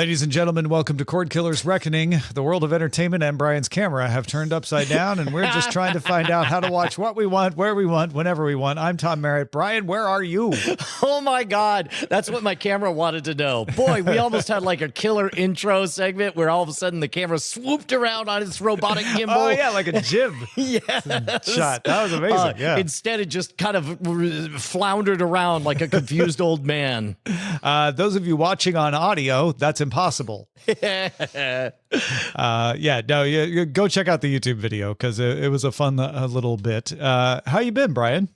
Ladies and gentlemen, welcome to Cordkillers Reckoning. The world of entertainment and Brian's camera have turned upside down, and we're just trying to find out how to watch what we want, where we want, whenever we want. I'm Tom Merritt. Brian, where are you? Oh my God. That's what my camera wanted to know. Boy, we almost had like a killer intro segment where all of a sudden the camera swooped around on its robotic gimbal. Oh yeah, like a jib. Yes. Shot. That was amazing. Yeah. Instead, it just kind of floundered around like a confused old man. Those of you watching on audio, that's impossible. Go check out the YouTube video because it was a fun little bit. How you been, Brian?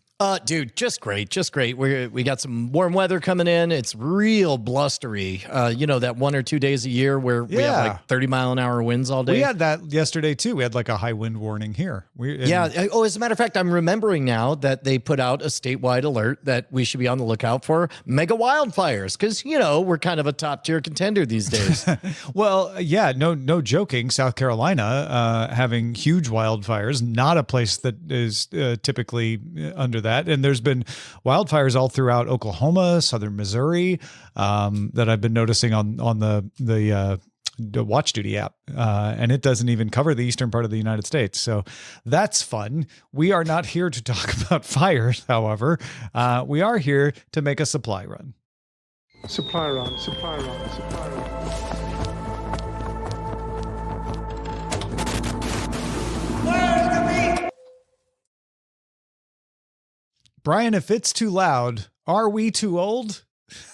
Dude, just great, just great. We got some warm weather coming in. It's real blustery. You know, that 1 or 2 days a year where we have like 30-mile-an-hour winds all day. We had that yesterday too. We had like a high wind warning here. Oh, as a matter of fact, I'm remembering now that they put out a statewide alert that we should be on the lookout for mega wildfires because, you know, we're kind of a top-tier contender these days. Well, yeah, no joking. South Carolina having huge wildfires, not a place that is typically under that. And there's been wildfires all throughout Oklahoma, southern Missouri, that I've been noticing on the Watch Duty app. And it doesn't even cover the eastern part of the United States. So that's fun. We are not here to talk about fires, however. We are here to make a supply run. Supply run, supply run, supply run. Brian, if it's too loud, are we too old?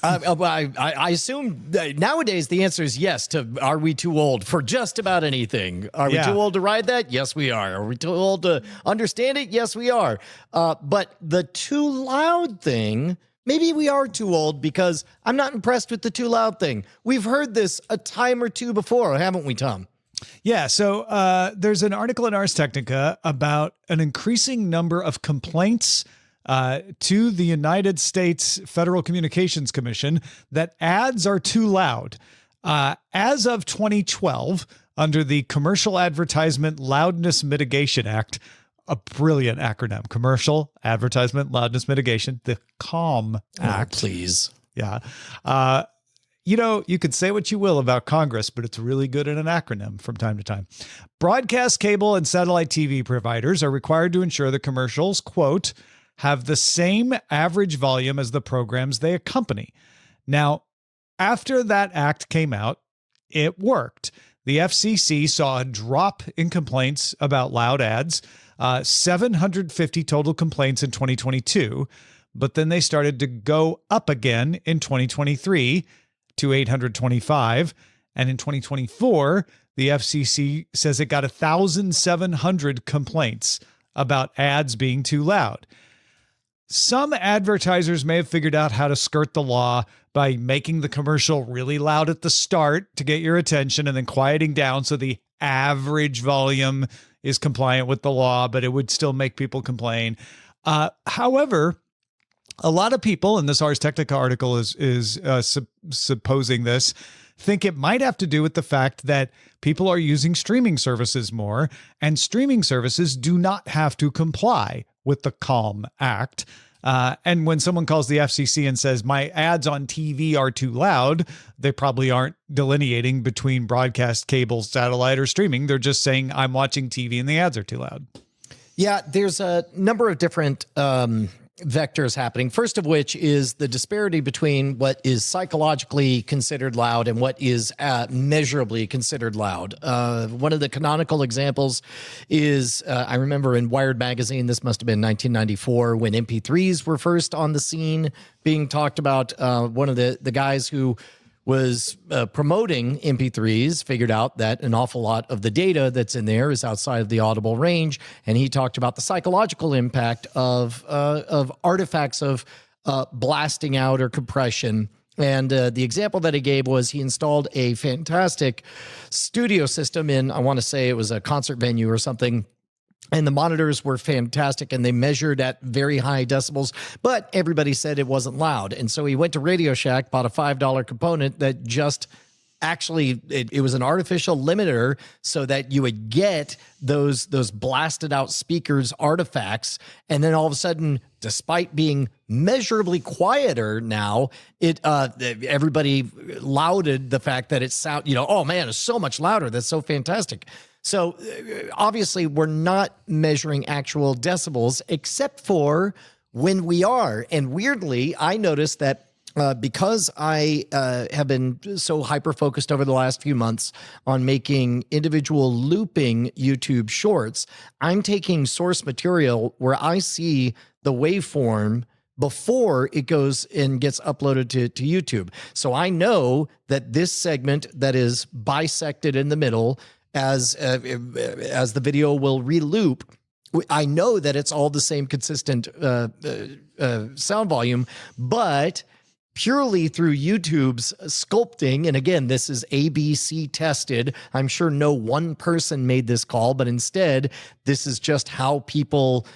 I assume that nowadays the answer is yes to are we too old for just about anything? Are we too old to ride that? Yes, we are. Are we too old to understand it? Yes, we are. But the too loud thing, maybe we are too old because I'm not impressed with the too loud thing. We've heard this a time or two before, haven't we, Tom? Yeah, so there's an article in Ars Technica about an increasing number of complaints to the United States Federal Communications Commission that ads are too loud. As of 2012, under the Commercial Advertisement Loudness Mitigation Act, a brilliant acronym, Commercial Advertisement Loudness Mitigation, the CALM Act. Oh, please. Yeah. You know, you could say what you will about Congress, but it's really good at an acronym from time to time. Broadcast cable and satellite TV providers are required to ensure the commercials, quote, have the same average volume as the programs they accompany. Now, after that act came out, it worked. The FCC saw a drop in complaints about loud ads, 750 total complaints in 2022, but then they started to go up again in 2023 to 825. And in 2024, the FCC says it got 1,700 complaints about ads being too loud. Some advertisers may have figured out how to skirt the law by making the commercial really loud at the start to get your attention and then quieting down so the average volume is compliant with the law, but it would still make people complain. However, a lot of people, and this Ars Technica article is supposing this, think it might have to do with the fact that people are using streaming services more, and streaming services do not have to comply with the CALM Act. And when someone calls the FCC and says, my ads on TV are too loud, they probably aren't delineating between broadcast, cable, satellite, or streaming. They're just saying, I'm watching TV and the ads are too loud. Yeah, there's a number of different vectors happening. First of which is the disparity between what is psychologically considered loud and what is measurably considered loud. One of the canonical examples is, I remember in Wired magazine, this must have been 1994, when MP3s were first on the scene being talked about. One of the guys who was promoting MP3s figured out that an awful lot of the data that's in there is outside of the audible range, and he talked about the psychological impact of artifacts of blasting out or compression. And the example that he gave was he installed a fantastic studio system in, I want to say it was a concert venue or something, and the monitors were fantastic, and they measured at very high decibels, but everybody said it wasn't loud. And so he went to Radio Shack, bought a $5 component that just actually, it was an artificial limiter so that you would get those blasted out speakers artifacts. And then all of a sudden, despite being measurably quieter now, everybody lauded the fact that it sound, oh man, it's so much louder. That's so fantastic. So obviously we're not measuring actual decibels except for when we are. And weirdly, I noticed that because I have been so hyper-focused over the last few months on making individual looping YouTube shorts, I'm taking source material where I see the waveform before it goes and gets uploaded to YouTube. So I know that this segment that is bisected in the middle as the video will re-loop, I know that it's all the same consistent sound volume, but purely through YouTube's sculpting, and again, this is ABC tested. I'm sure no one person made this call, but instead, this is just how people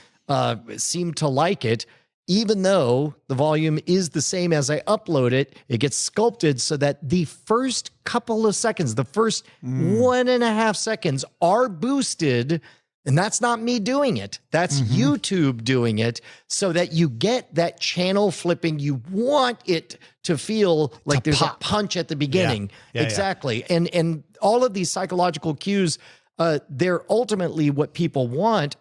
seem to like it. Even though the volume is the same as I upload it, it gets sculpted so that the first couple of seconds, the first 1.5 seconds are boosted. And that's not me doing it. That's YouTube doing it so that you get that channel flipping. You want it to feel like there's a punch at the beginning. Yeah. Exactly. Yeah. And all of these psychological cues, they're ultimately what people want.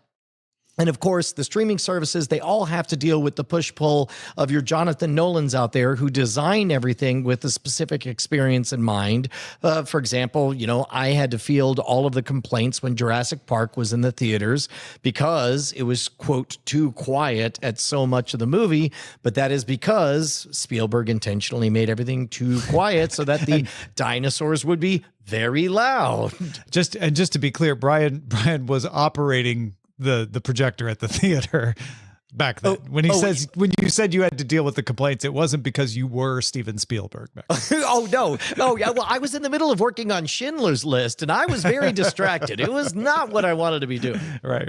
And of course, the streaming services, they all have to deal with the push-pull of your Jonathan Nolans out there who design everything with a specific experience in mind. For example, I had to field all of the complaints when Jurassic Park was in the theaters because it was, quote, too quiet at so much of the movie. But that is because Spielberg intentionally made everything too quiet so that the dinosaurs would be very loud. Just to be clear, Brian was operating the projector at the theater back then. When you said you had to deal with the complaints, it wasn't because you were Steven Spielberg back then. No. Yeah, well, I was in the middle of working on Schindler's List, and I was very distracted. It was not what I wanted to be doing. Right.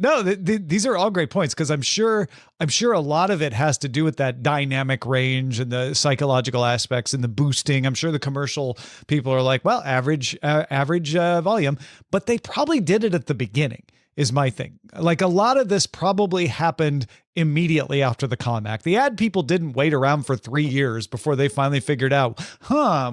No, these are all great points because I'm sure a lot of it has to do with that dynamic range and the psychological aspects and the boosting. I'm sure the commercial people are like, well, average volume, but they probably did it at the beginning. Is my thing. Like a lot of this probably happened immediately after the comm. The ad people didn't wait around for 3 years before they finally figured out,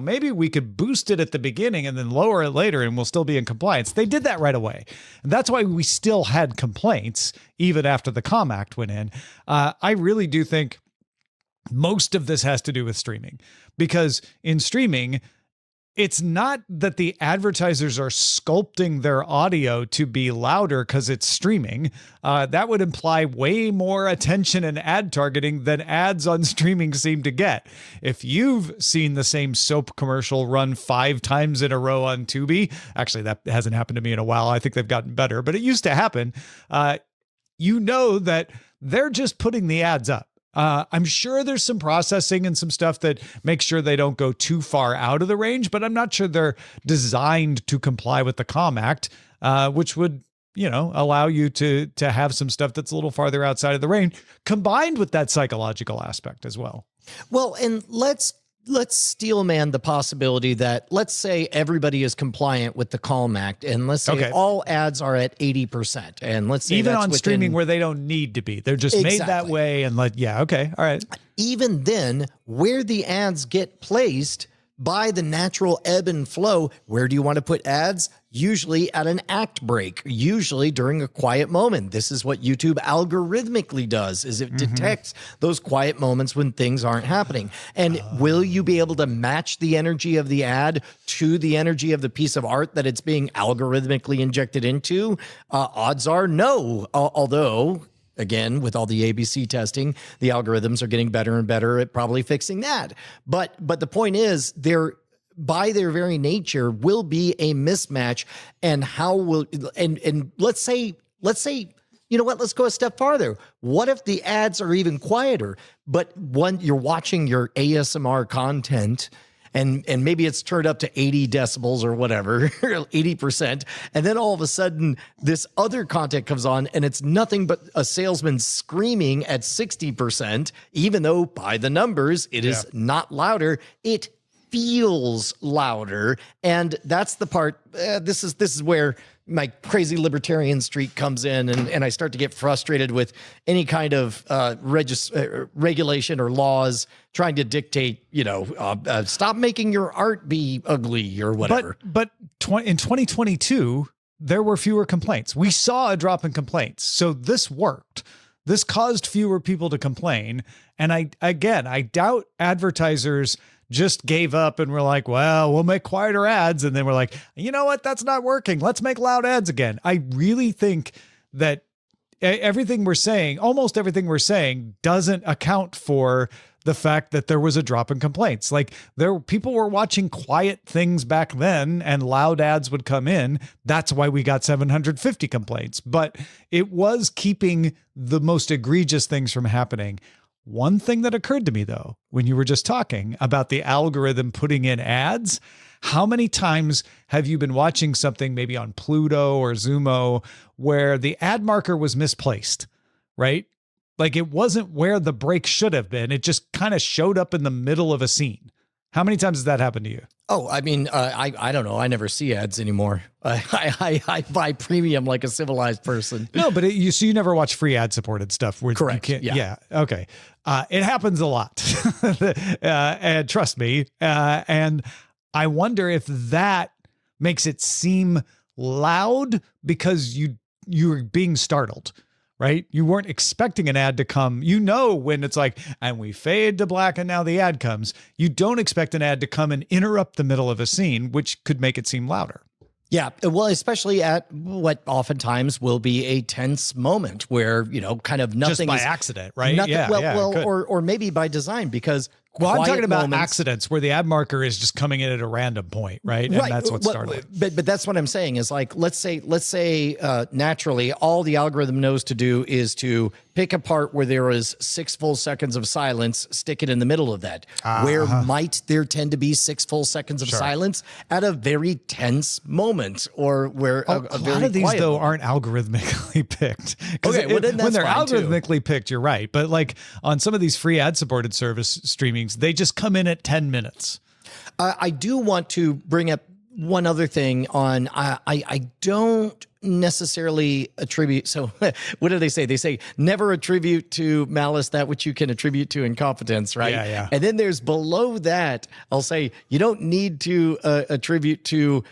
maybe we could boost it at the beginning and then lower it later and we'll still be in compliance. They did that right away. And that's why we still had complaints even after the Comm went in. I really do think most of this has to do with streaming because in streaming, it's not that the advertisers are sculpting their audio to be louder because it's streaming. That would imply way more attention and ad targeting than ads on streaming seem to get. If you've seen the same soap commercial run 5 times in a row on Tubi, actually that hasn't happened to me in a while. I think they've gotten better, but it used to happen. You know that they're just putting the ads up. I'm sure there's some processing and some stuff that makes sure they don't go too far out of the range, but I'm not sure they're designed to comply with the Comm, which would, allow you to have some stuff that's a little farther outside of the range, combined with that psychological aspect as well. Well, and let's steelman the possibility that let's say everybody is compliant with the Comm Act and let's say all ads are at 80%. And let's say even on streaming where they don't need to be, they're just made that way. And all right. Even then, where the ads get placed by the natural ebb and flow, where do you want to put ads? Usually at an act break, usually during a quiet moment. This is what YouTube algorithmically does, is it detects those quiet moments when things aren't happening. And will you be able to match the energy of the ad to the energy of the piece of art that it's being algorithmically injected into? Odds are no, although again, with all the ABC testing, the algorithms are getting better and better at probably fixing that. But the point is, by their very nature, will be a mismatch. And how will and let's say, you know what? Let's go a step farther. What if the ads are even quieter, but you're watching your ASMR content? And maybe it's turned up to 80 decibels or whatever, 80%. And then all of a sudden, this other content comes on and it's nothing but a salesman screaming at 60%, even though by the numbers, it is not louder. It feels louder. And that's the part, this is where my crazy libertarian streak comes in, and I start to get frustrated with any kind of regulation or laws trying to dictate, stop making your art be ugly or whatever. But in 2022, there were fewer complaints. We saw a drop in complaints. So this worked. This caused fewer people to complain. And I doubt advertisers just gave up and were like, well, we'll make quieter ads. And then we're like, you know what? That's not working. Let's make loud ads again. I really think that everything we're saying, almost everything we're saying, doesn't account for the fact that there was a drop in complaints. Like people were watching quiet things back then and loud ads would come in. That's why we got 750 complaints, but it was keeping the most egregious things from happening. One thing that occurred to me, though, when you were just talking about the algorithm putting in ads, how many times have you been watching something maybe on Pluto or Zumo where the ad marker was misplaced, right? Like it wasn't where the break should have been. It just kind of showed up in the middle of a scene. How many times has that happened to you? Oh, I mean, I don't know. I never see ads anymore. I buy premium like a civilized person. No, but you never watch free ad supported stuff. Where Correct. You can't, yeah. Okay. It happens a lot. And trust me. And I wonder if that makes it seem loud because you're being startled. Right? You weren't expecting an ad to come. When it's like, and we fade to black and now the ad comes, you don't expect an ad to come and interrupt the middle of a scene, which could make it seem louder. Yeah. Well, especially at what oftentimes will be a tense moment where, kind of nothing just by accident, right? Nothing, or maybe by design, because I'm talking about accidents where the ad marker is just coming in at a random point, right? And that's what started. But that's what I'm saying is like, let's say naturally all the algorithm knows to do is to pick a part where there is 6 full seconds of silence, stick it in the middle of that. Where might there tend to be 6 full seconds of silence? At a very tense moment, or where a lot of these though aren't algorithmically picked. Okay, well, then that's when they're fine, algorithmically picked, you're right. But like on some of these free ad supported service streamings, they just come in at 10 minutes. I do want to bring up one other thing on, I don't necessarily attribute. So what do they say? They say never attribute to malice that which you can attribute to incompetence, right? Yeah. And then there's below that, I'll say you don't need to attribute to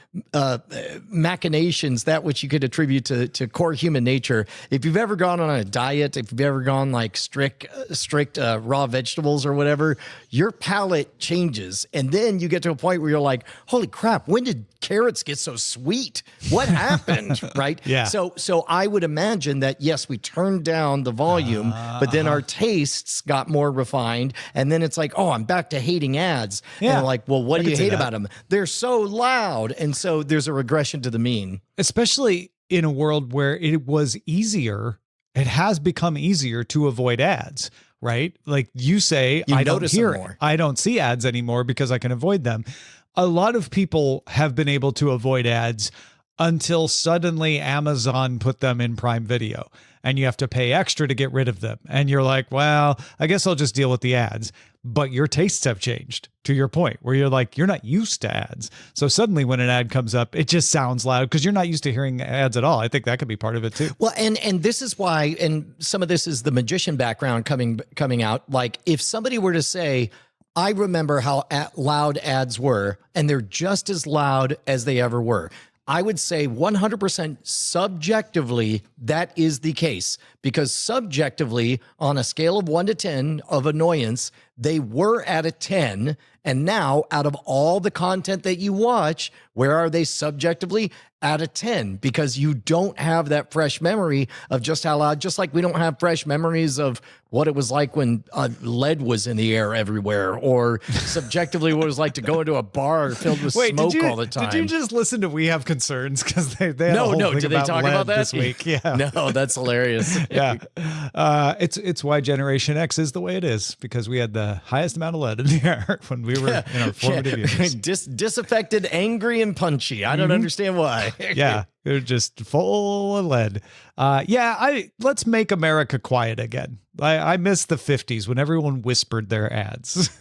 machinations that which you could attribute to core human nature. If you've ever gone on a diet, if you've ever gone like strict raw vegetables or whatever, your palate changes. And then you get to a point where you're like, holy crap, when did carrots get so sweet? What happened? Right? Yeah. So I would imagine that, yes, we turned down the volume, but then our tastes got more refined. And then it's like, oh, I'm back to hating ads. Yeah. And I'm like, well, what do you hate that about them? They're so loud. And so there's a regression to the mean. Especially in a world where it was easier, it has become easier to avoid ads, right? Like you say, I don't see ads anymore because I can avoid them. A lot of people have been able to avoid ads until suddenly Amazon put them in Prime Video and you have to pay extra to get rid of them. And you're like, well, I guess I'll just deal with the ads. But your tastes have changed, to your point, where you're like, you're not used to ads. So suddenly when an ad comes up, it just sounds loud because you're not used to hearing ads at all. I think that could be part of it too. Well, and this is why, and some of this is the magician background coming out. Like if somebody were to say, I remember how loud ads were, and they're just as loud as they ever were. I would say 100% subjectively, that is the case, because subjectively, on a scale of 1 to 10 of annoyance, they were at a 10. And now, out of all the content that you watch, where are they subjectively? At a 10, because you don't have that fresh memory of just how loud, just like we don't have fresh memories of what it was like when lead was in the air everywhere, or subjectively what it was like to go into a bar filled with smoke all the time. Did you just listen to We Have Concerns? Because they had a whole thing did they about talk lead about that this week? Yeah. No, that's hilarious. Yeah. It's why Generation X is the way it is, because we had the highest amount of lead in the air when we were in our formative years. Disaffected, angry, and punchy. I don't understand why. Yeah. They're just full of lead. Let's make America quiet again. I miss the 50s when everyone whispered their ads.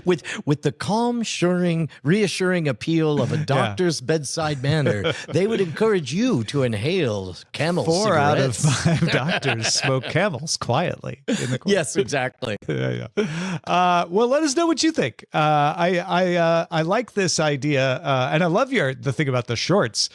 with the calm, reassuring appeal of a doctor's bedside manner, they would encourage you to inhale Camel 4 cigarettes. out of 5 doctors smoke Camels quietly in the corner. Yes, exactly. Well, let us know what you think. I like this idea, and I love the thing about the shorts,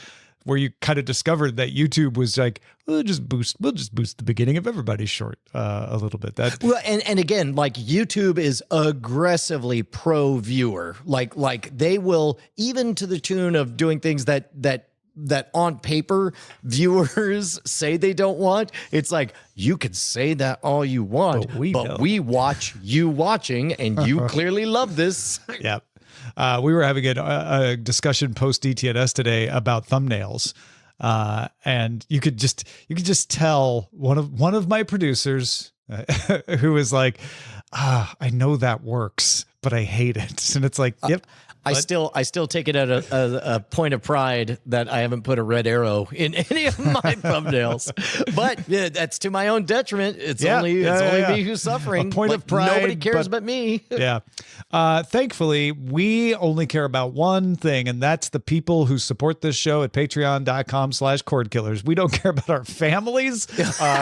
where you kind of discovered that YouTube was like, we'll just boost the beginning of everybody's short a little bit. And again, like YouTube is aggressively pro viewer. Like they will, even to the tune of doing things that on paper viewers say they don't want. It's like, you can say that all you want, but we watch you watching, and you clearly love this. Yep. We were having a discussion post DTNS today about thumbnails, and you could just tell one of my producers who was like, I know that works, but I hate it, and it's like, yep. I still take it at a point of pride that I haven't put a red arrow in any of my thumbnails, but that's to my own detriment. It's only me who's suffering. A point of pride. Nobody cares but me. Yeah. Thankfully, we only care about one thing, and that's the people who support this show at patreon.com/Cordkillers. We don't care about our families,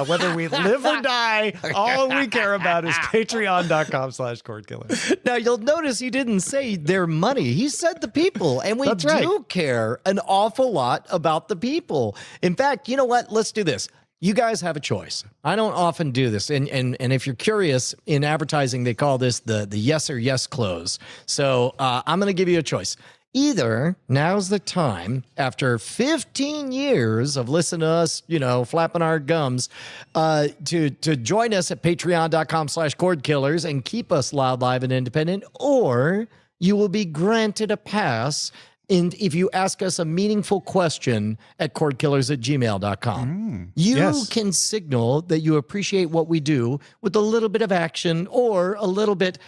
whether we live or die. All we care about is patreon.com/Cordkillers. Now, you'll notice he didn't say their money. He said the people, and we do care an awful lot about the people. In fact, you know what? Let's do this. You guys have a choice. I don't often do this. And if you're curious, in advertising, they call this the yes or yes close. So I'm going to give you a choice. Either now's the time, after 15 years of listening to us, flapping our gums, to join us at patreon.com/Cordkillers and keep us loud, live, and independent, or you will be granted a pass if you ask us a meaningful question at cordkillers@gmail.com. You can signal that you appreciate what we do with a little bit of action or a little bit.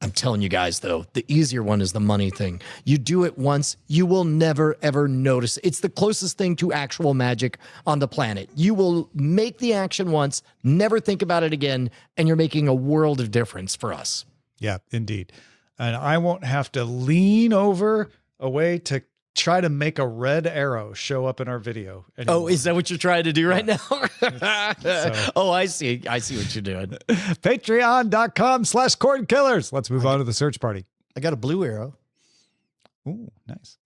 I'm telling you guys, though, the easier one is the money thing. You do it once, you will never, ever notice. It's the closest thing to actual magic on the planet. You will make the action once, never think about it again, and you're making a world of difference for us. Yeah, indeed. And I won't have to lean over a way to try to make a red arrow show up in our video anymore. Oh, is that what you're trying to do right now? Oh, I see. I see what you're doing. Patreon.com/Cordkillers. Let's move on to the search party. I got a blue arrow. Ooh, nice.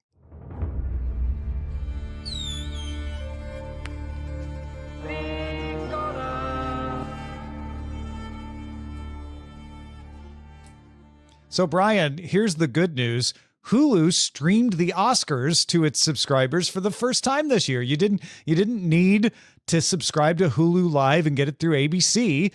So, Brian, here's the good news. Hulu streamed the Oscars to its subscribers for the first time this year. You didn't need to subscribe to Hulu Live and get it through ABC.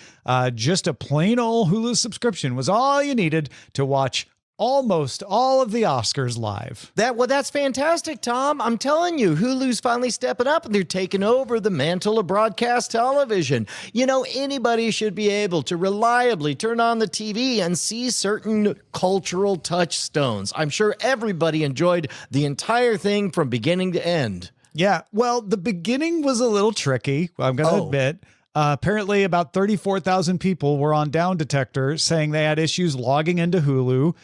Just a plain old Hulu subscription was all you needed to watch almost all of the Oscars live. That's fantastic, Tom. I'm telling you, Hulu's finally stepping up and they're taking over the mantle of broadcast television. Anybody should be able to reliably turn on the TV and see certain cultural touchstones. I'm sure everybody enjoyed the entire thing from beginning to end. Yeah, well, the beginning was a little tricky, I'm going to admit. Apparently, about 34,000 people were on Down Detector saying they had issues logging into Hulu.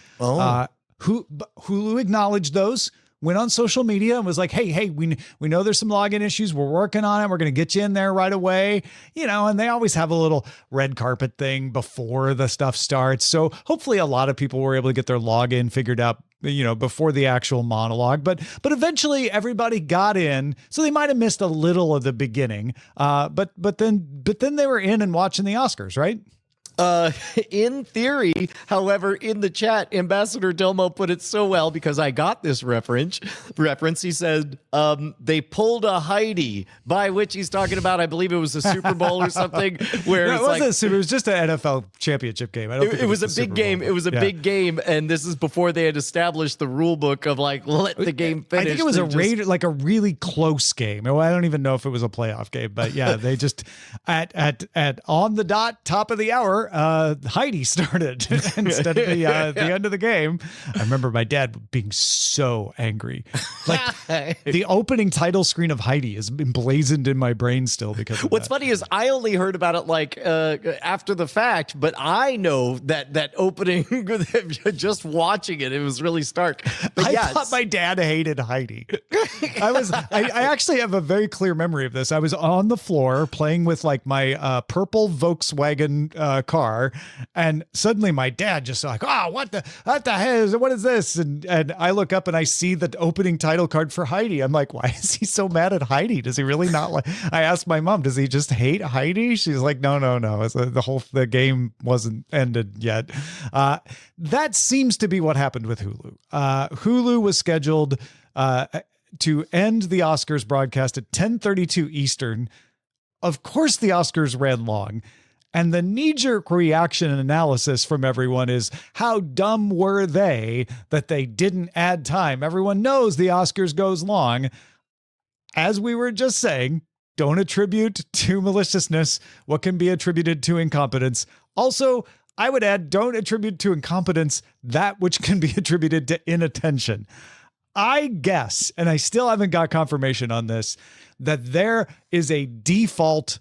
Hulu acknowledged those, went on social media and was like, hey, we know there's some login issues. We're working on it. We're going to get you in there right away. And they always have a little red carpet thing before the stuff starts. So hopefully a lot of people were able to get their login figured out, before the actual monologue, but eventually everybody got in. So they might have missed a little of the beginning. But then they were in and watching the Oscars, right? In theory, however, in the chat, Ambassador Delmo put it so well because I got this reference. He said, they pulled a Heidi, by which he's talking about, I believe it was a Super Bowl or something. Where no, it was just an NFL championship game. I don't think it was a big game. It was a big game. And this is before they had established the rule book of let the game finish. I think it was a really close game. I don't even know if it was a playoff game, but yeah, they just at on the dot, top of the hour, before Heidi started instead of the end of the game. I remember my dad being so angry. Like the opening title screen of Heidi is emblazoned in my brain still because of What's funny is I only heard about it like after the fact, but I know that opening, just watching it, it was really stark. But I thought my dad hated Heidi. I actually have a very clear memory of this. I was on the floor playing with like my purple Volkswagen car, and suddenly my dad just like, oh, what the hell what is this? And I look up and I see the opening title card for Heidi. I'm like, why is he so mad at Heidi? Does he really not like? I asked my mom, does he just hate Heidi? She's like, no. The game wasn't ended yet. That seems to be what happened with Hulu. Hulu was scheduled to end the Oscars broadcast at 10:32 Eastern. Of course, the Oscars ran long. And the knee-jerk reaction and analysis from everyone is, how dumb were they that they didn't add time? Everyone knows the Oscars goes long. As we were just saying, don't attribute to maliciousness what can be attributed to incompetence. Also, I would add, don't attribute to incompetence that which can be attributed to inattention. I guess, and I still haven't got confirmation on this, that there is a default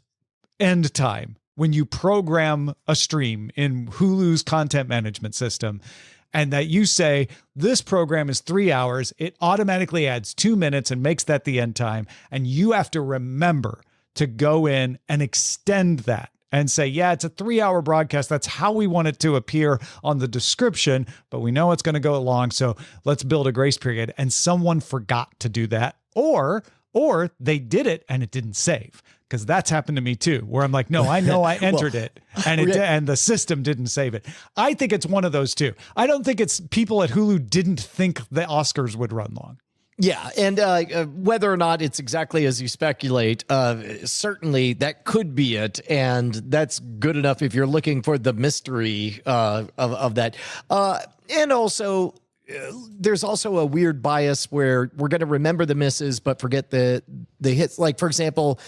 end time when you program a stream in Hulu's content management system, and that you say, this program is 3 hours, it automatically adds 2 minutes and makes that the end time. And you have to remember to go in and extend that and say, yeah, it's a 3-hour broadcast. That's how we want it to appear on the description, but we know it's going to go long. So let's build a grace period. And someone forgot to do that, or they did it and it didn't save. Because that's happened to me too, where I'm like, no, I know I entered it and the system didn't save it. I think it's one of those two. I don't think it's people at Hulu didn't think the Oscars would run long. Yeah, and whether or not it's exactly as you speculate, certainly that could be it, and that's good enough if you're looking for the mystery of that. And also, there's also a weird bias where we're going to remember the misses but forget the hits. Like, for example,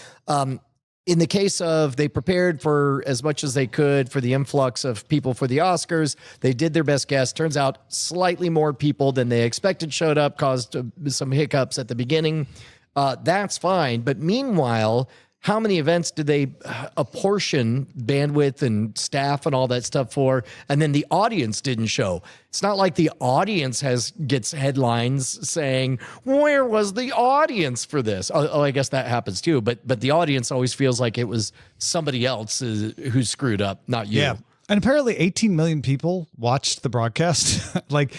in the case of they prepared for as much as they could for the influx of people for the Oscars, they did their best guess. Turns out slightly more people than they expected showed up, caused some hiccups at the beginning. That's fine. But meanwhile, how many events did they apportion bandwidth and staff and all that stuff for? And then the audience didn't show. It's not like the audience gets headlines saying, where was the audience for this? Oh, I guess that happens too. But the audience always feels like it was somebody else who screwed up, not you. Yeah. And apparently 18 million people watched the broadcast, like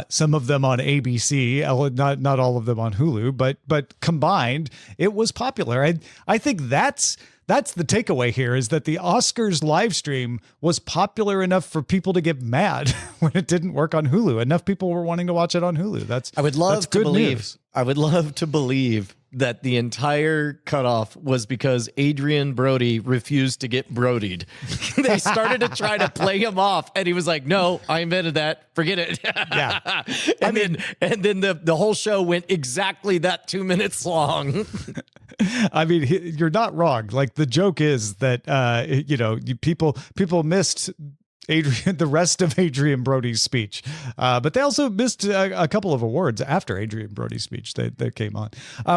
some of them on ABC, not all of them on Hulu, but combined, it was popular. I think that's the takeaway here, is that the Oscars live stream was popular enough for people to get mad when it didn't work on Hulu. Enough people were wanting to watch it on Hulu. I would love to believe that the entire cutoff was because Adrian Brody refused to get brodied. They started to try to play him off, and he was like, no, I invented that. Forget it. Yeah. and then the whole show went exactly that 2 minutes long. I mean, you're not wrong. Like, the joke is that, people missed the rest of Adrian Brody's speech. But they also missed a couple of awards after Adrian Brody's speech that came on.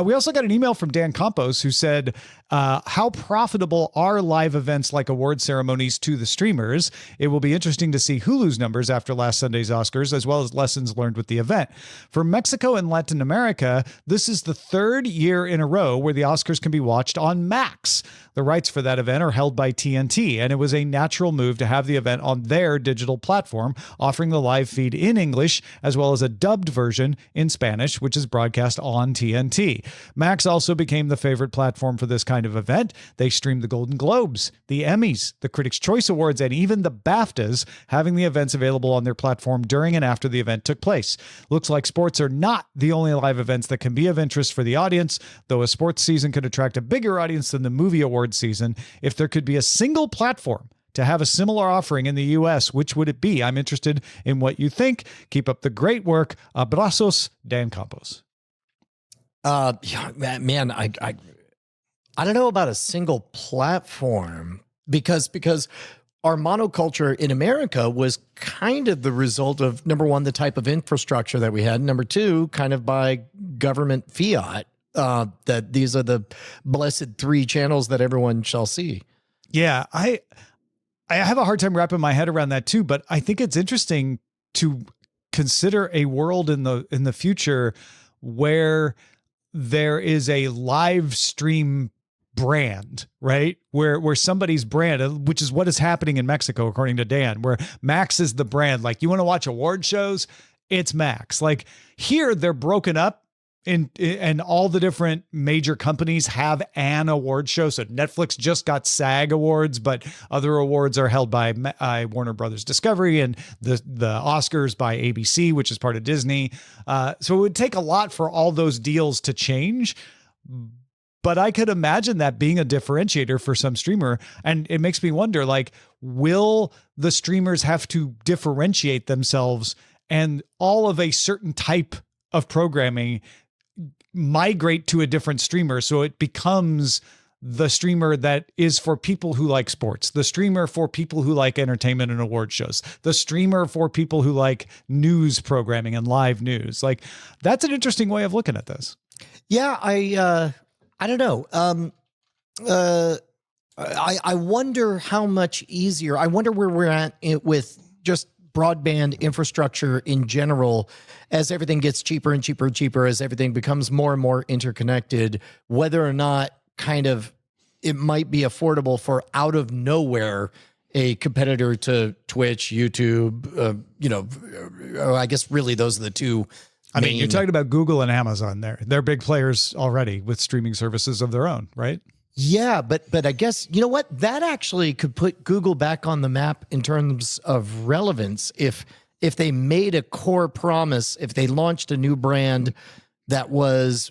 We also got an email from Dan Campos who said, how profitable are live events like award ceremonies to the streamers? It will be interesting to see Hulu's numbers after last Sunday's Oscars, as well as lessons learned with the event. For Mexico and Latin America, this is the third year in a row where the Oscars can be watched on Max. The rights for that event are held by TNT, and it was a natural move to have the event on their digital platform, offering the live feed in English as well as a dubbed version in Spanish, which is broadcast on TNT. Max also became the favorite platform for this kind of event. They streamed the Golden Globes, the Emmys, the Critics' Choice Awards, and even the BAFTAs, having the events available on their platform during and after the event took place. Looks like sports are not the only live events that can be of interest for the audience, though a sports season could attract a bigger audience than the movie award season. If there could be a single platform to have a similar offering in the U.S., which would it be? I'm interested in what you think. Keep up the great work. Abrazos, Dan Campos. Man, I don't know about a single platform because our monoculture in America was kind of the result of, number one, the type of infrastructure that we had. Number two, kind of by government fiat, that these are the blessed three channels that everyone shall see. Yeah, I have a hard time wrapping my head around that too, but I think it's interesting to consider a world in the future where there is a live stream brand, right? Where somebody's brand, which is what is happening in Mexico, according to Dan, where Max is the brand. Like, you want to watch award shows? It's Max. Like, here they're broken up and all the different major companies have an award show. So Netflix just got SAG awards, but other awards are held by Warner Brothers Discovery, and the Oscars by ABC, which is part of Disney. So it would take a lot for all those deals to change. But I could imagine that being a differentiator for some streamer. And it makes me wonder, like, will the streamers have to differentiate themselves and all of a certain type of programming migrate to a different streamer, so it becomes the streamer that is for people who like sports, the streamer for people who like entertainment and award shows, the streamer for people who like news programming and live news? Like, that's an interesting way of looking at this. Yeah, I don't know. I wonder how much easier. I wonder where we're at with just broadband infrastructure in general, as everything gets cheaper and cheaper and cheaper, as everything becomes more and more interconnected, whether or not kind of it might be affordable for out of nowhere a competitor to Twitch, YouTube, I guess really those are the two. I mean, you're talking about Google and Amazon there. They're big players already with streaming services of their own, right? Yeah, but I guess, you know what? That actually could put Google back on the map in terms of relevance if they made a core promise, if they launched a new brand that was,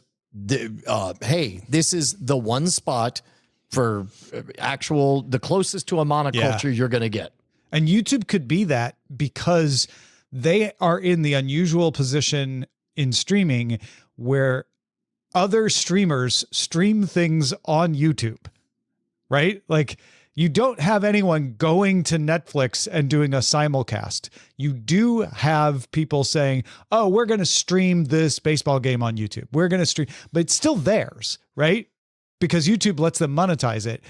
hey, this is the one spot for the closest to a monoculture you're going to get. And YouTube could be that because they are in the unusual position in streaming where other streamers stream things on YouTube, right? Like, you don't have anyone going to Netflix and doing a simulcast. You do have people saying, oh, we're going to stream this baseball game on YouTube. We're going to stream, but it's still theirs, right? Because YouTube lets them monetize it.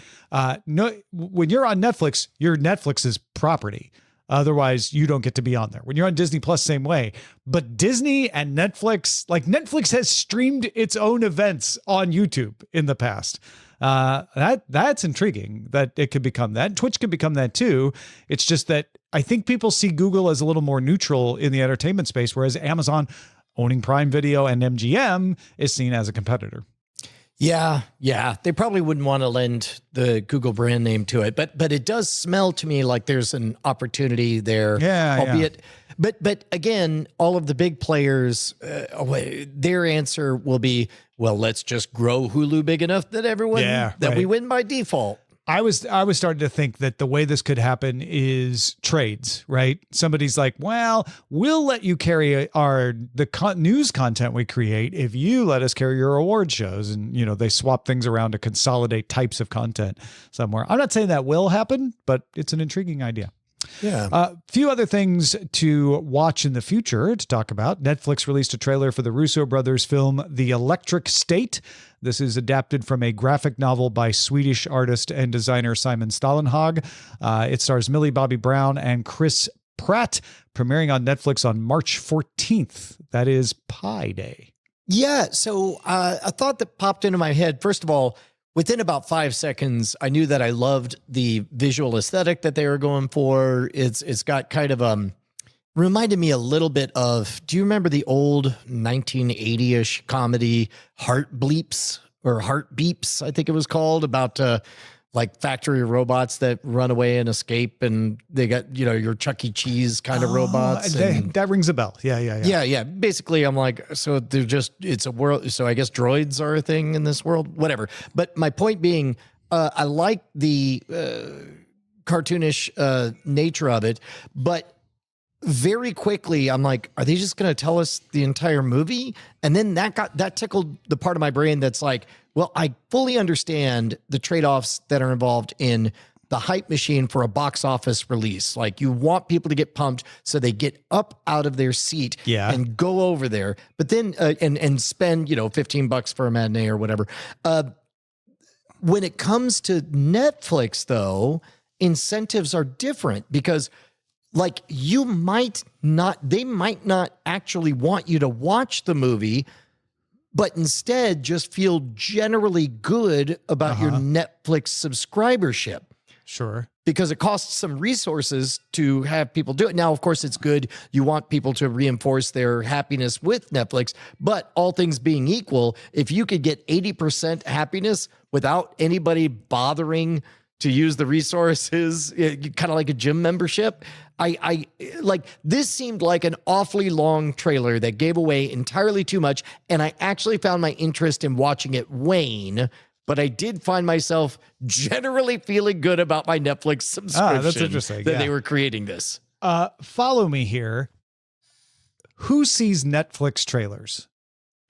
No, when you're on Netflix, you're Netflix's property. Otherwise, you don't get to be on there. When you're on Disney Plus, same way. But Disney and Netflix, like, Netflix has streamed its own events on YouTube in the past. That's intriguing that it could become that. Twitch could become that too. It's just that I think people see Google as a little more neutral in the entertainment space, whereas Amazon, owning Prime Video and MGM, is seen as a competitor. Yeah. They probably wouldn't want to lend the Google brand name to it, but it does smell to me like there's an opportunity there. Albeit, but again, all of the big players, their answer will be, well, let's just grow Hulu big enough that everyone we win by default. I was starting to think that the way this could happen is trades, right? Somebody's like, well, we'll let you carry the news content we create if you let us carry your award shows. And, they swap things around to consolidate types of content somewhere. I'm not saying that will happen, but it's an intriguing idea. Yeah. A few other things to watch in the future to talk about. Netflix released a trailer for the Russo Brothers film, The Electric State. This is adapted from a graphic novel by Swedish artist and designer Simon Stålenhag. It stars Millie Bobby Brown and Chris Pratt, premiering on Netflix on March 14th. That is Pi Day. Yeah. So a thought that popped into my head, first of all, within about 5 seconds, I knew that I loved the visual aesthetic that they were going for. It's got kind of reminded me a little bit of, do you remember the old 1980-ish comedy Heart Bleeps or Heart Beeps, I think it was called, about like factory robots that run away and escape, and they got, your Chuck E. Cheese kind of robots. That rings a bell. Yeah. Basically, I'm like, so it's a world. So I guess droids are a thing in this world, whatever. But my point being, I like the cartoonish nature of it, but very quickly, I'm like, are they just going to tell us the entire movie? And then that tickled the part of my brain that's like, well, I fully understand the trade-offs that are involved in the hype machine for a box office release. Like you want people to get pumped so they get up out of their seat and go over there, but then and spend, $15 for a matinee or whatever. When it comes to Netflix, though, incentives are different because like they might not actually want you to watch the movie, but instead just feel generally good about your Netflix subscribership. Sure. Because it costs some resources to have people do it. Now, of course, it's good. You want people to reinforce their happiness with Netflix, but all things being equal, if you could get 80% happiness without anybody bothering to use the resources, kind of like a gym membership, I like this seemed like an awfully long trailer that gave away entirely too much. And I actually found my interest in watching it wane, but I did find myself generally feeling good about my Netflix subscription. That's interesting. That they were creating this. Follow me here. Who sees Netflix trailers?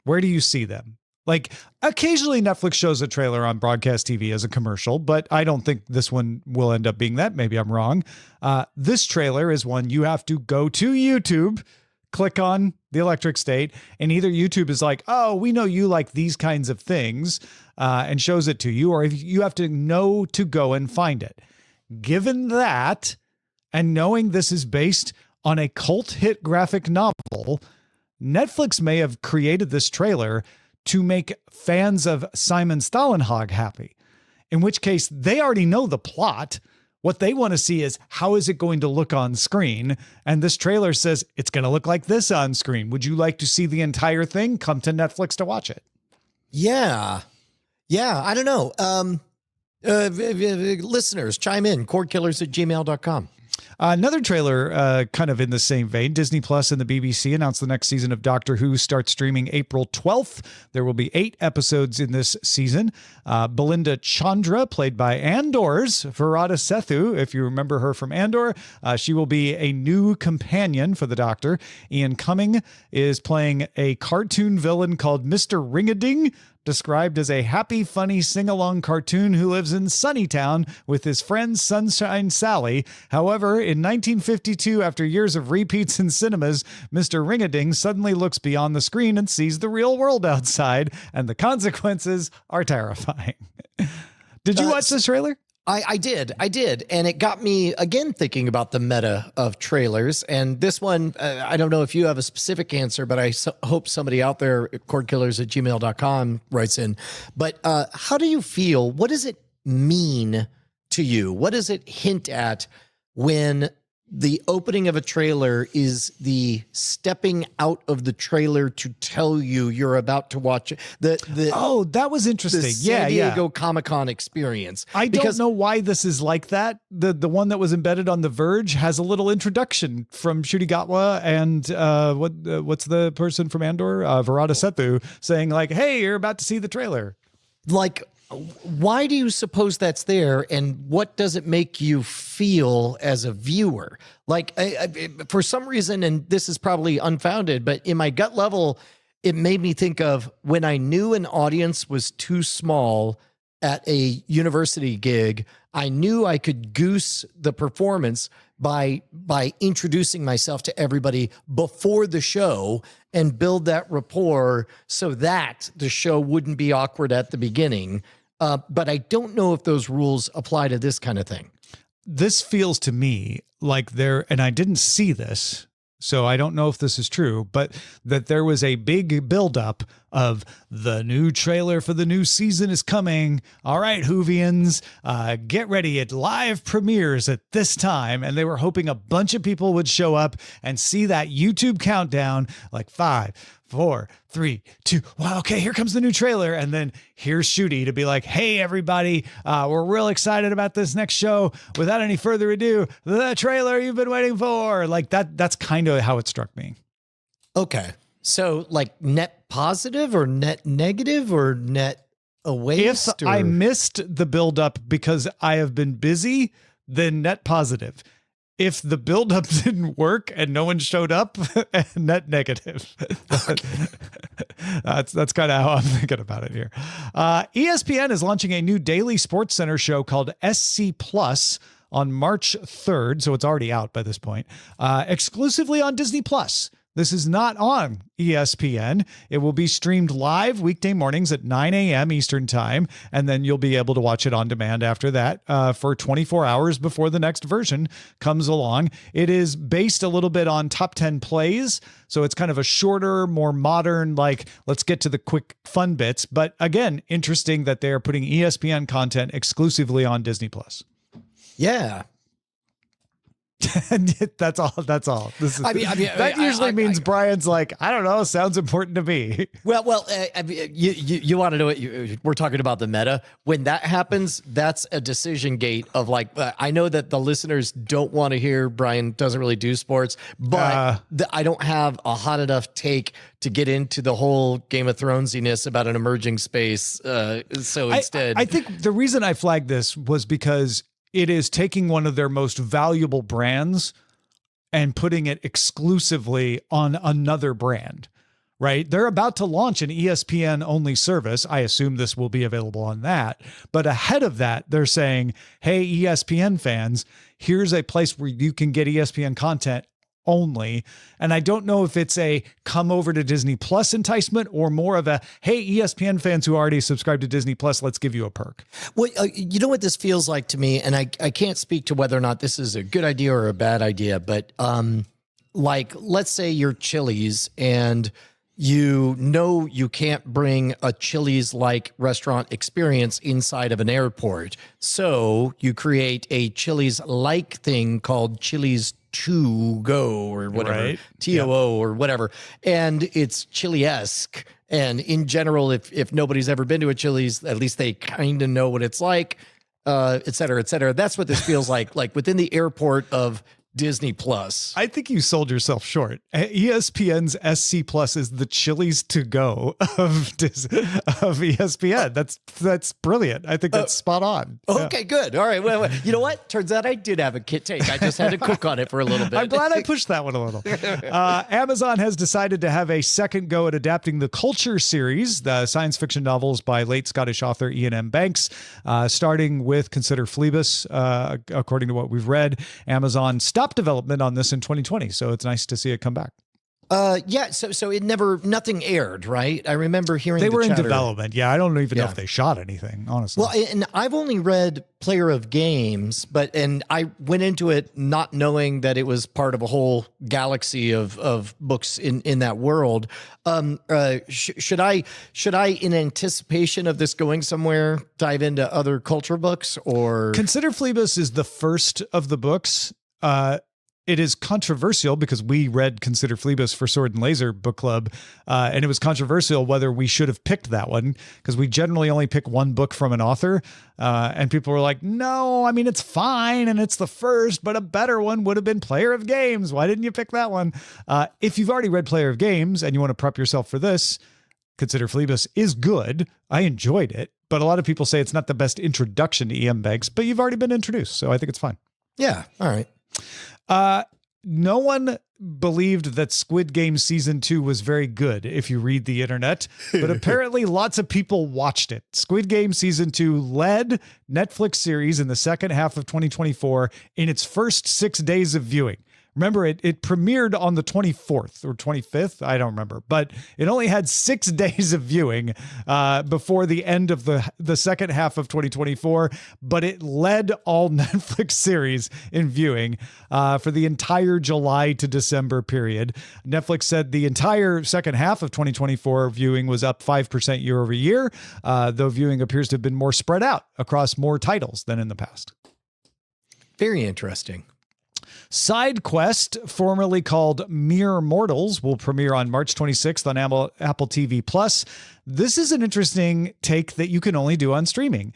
Where do you see them? Like occasionally Netflix shows a trailer on broadcast TV as a commercial, but I don't think this one will end up being that. Maybe I'm wrong. This trailer is one you have to go to YouTube, click on the electric state, and either YouTube is like, oh, we know you like these kinds of things, and shows it to you, or if you have to know to go and find it. Given that, and knowing this is based on a cult hit graphic novel, Netflix may have created this trailer to make fans of Simon Stålenhag happy, in which case they already know the plot. What they want to see is how is it going to look on screen? And this trailer says it's going to look like this on screen. Would you like to see the entire thing? Come to Netflix to watch it. Yeah. I don't know. Listeners, chime in. Cordkillers@gmail.com. Another trailer kind of in the same vein. Disney Plus and the BBC announced the next season of Doctor Who starts streaming April 12th. There will be 8 episodes in this season. Belinda Chandra, played by Andor's Verada Sethu, if you remember her from Andor, she will be a new companion for the Doctor. Ian Cumming is playing a cartoon villain called Mr. Ring-a-Ding, described as a happy, funny, sing-along cartoon who lives in Sunnytown with his friend Sunshine Sally. However, in 1952, after years of repeats in cinemas, Mr. Ring-a-Ding suddenly looks beyond the screen and sees the real world outside, and the consequences are terrifying. Did you watch this trailer? I did. And it got me again thinking about the meta of trailers. And this one, I don't know if you have a specific answer, but I hope somebody out there at cordkillers@gmail.com writes in. But how do you feel? What does it mean to you? What does it hint at when the opening of a trailer is the stepping out of the trailer to tell you you're about to watch oh, that was interesting. The San Diego Comic-Con experience. I don't know why this is like that. The one that was embedded on The Verge has a little introduction from Ncuti Gatwa and what's the person from Andor? Verada Sethu, saying like, hey, you're about to see the trailer. Like, why do you suppose that's there, and what does it make you feel as a viewer? Like, for some reason, and this is probably unfounded, but in my gut level, it made me think of when I knew an audience was too small at a university gig. I knew I could goose the performance by introducing myself to everybody before the show and build that rapport so that the show wouldn't be awkward at the beginning. But I don't know if those rules apply to this kind of thing. This feels to me like and I didn't see this, so I don't know if this is true, but that there was a big buildup of the new trailer for the new season is coming. All right, Whovians, get ready. It live premieres at this time. And they were hoping a bunch of people would show up and see that YouTube countdown, like 5, 4, 3, 2. Wow, okay, here comes the new trailer. And then here's Ncuti to be like, hey, everybody, we're real excited about this next show. Without any further ado, the trailer you've been waiting for. Like that's kind of how it struck me. Okay. So like net positive or net negative or net waste? If I missed the buildup because I have been busy, then net positive. if the buildup didn't work and no one showed up, net negative. That's kind of how I'm thinking about it here. ESPN is launching a new daily Sports Center show called SC Plus on March 3rd. So it's already out by this point, exclusively on Disney Plus. This is not on ESPN. It will be streamed live weekday mornings at 9 a.m. Eastern time, and then you'll be able to watch it on demand after that for 24 hours before the next version comes along. It is based a little bit on top 10 plays, so it's kind of a shorter, more modern, like, let's get to the quick fun bits. But again, interesting that they are putting ESPN content exclusively on Disney Plus. Yeah. And that's all. This is, that usually means Brian's like, I don't know, sounds important to me. Well, you want to know what we're talking about, the meta. When that happens, that's a decision gate of like, I know that the listeners don't want to hear Brian doesn't really do sports, but I don't have a hot enough take to get into the whole Game of Thronesiness about an emerging space. So instead, I think the reason I flagged this was because it is taking one of their most valuable brands and putting it exclusively on another brand, right? They're about to launch an ESPN only service. I assume this will be available on that. But ahead of that, they're saying, hey, ESPN fans, here's a place where you can get ESPN content only. And I don't know if it's a come over to Disney Plus enticement or more of a, hey, ESPN fans who already subscribe to Disney Plus, let's give you a perk. Well, you know what this feels like to me, and I can't speak to whether or not this is a good idea or a bad idea, but like, let's say you're Chili's and you know you can't bring a Chili's-like restaurant experience inside of an airport. So you create a Chili's-like thing called Chili's To Go or whatever, right. TOO or whatever. And it's Chili-esque. And in general, if nobody's ever been to a Chili's, at least they kind of know what it's like, et cetera, et cetera. That's what this feels like within the airport of Disney Plus. I think you sold yourself short. ESPN's SC Plus is the Chili's to go of ESPN. That's brilliant. I think that's spot on. Okay, yeah. Good. All right. Well, you know what? Turns out I did have a kit take. I just had to cook on it for a little bit. I'm glad I pushed that one a little. Amazon has decided to have a second go at adapting the Culture series, the science fiction novels by late Scottish author Ian M. Banks, starting with Consider Phlebas. According to what we've read, Amazon stopped development on this in 2020, so it's nice to see it come back. Yeah, so it nothing aired, right? I remember hearing they were chatter. in development. Yeah, I don't even know if they shot anything, honestly. Well, and I've only read Player of Games, and I went into it not knowing that it was part of a whole galaxy of books in that world. Should I, in anticipation of this going somewhere, dive into other culture books or Consider Phlebas is the first of the books. It is controversial because we read Consider Phlebas for Sword and Laser Book Club, and it was controversial whether we should have picked that one because we generally only pick one book from an author, and people were like, no, I mean, it's fine, and it's the first, but a better one would have been Player of Games. Why didn't you pick that one? If you've already read Player of Games and you want to prep yourself for this, Consider Phlebas is good. I enjoyed it, but a lot of people say it's not the best introduction to E.M. Banks, but you've already been introduced, so I think it's fine. Yeah, all right. No one believed that Squid Game season 2 was very good if you read the internet, but apparently lots of people watched it. Squid Game season 2 led Netflix series in the second half of 2024 in its first 6 days of viewing. Remember, it premiered on the 24th or 25th. I don't remember, but it only had 6 days of viewing before the end of the second half of 2024. But it led all Netflix series in viewing for the entire July to December period. Netflix said the entire second half of 2024 viewing was up 5% year over year, though viewing appears to have been more spread out across more titles than in the past. Very interesting. Side Quest, formerly called Mere Mortals, will premiere on March 26th on Apple TV Plus. This is an interesting take that you can only do on streaming.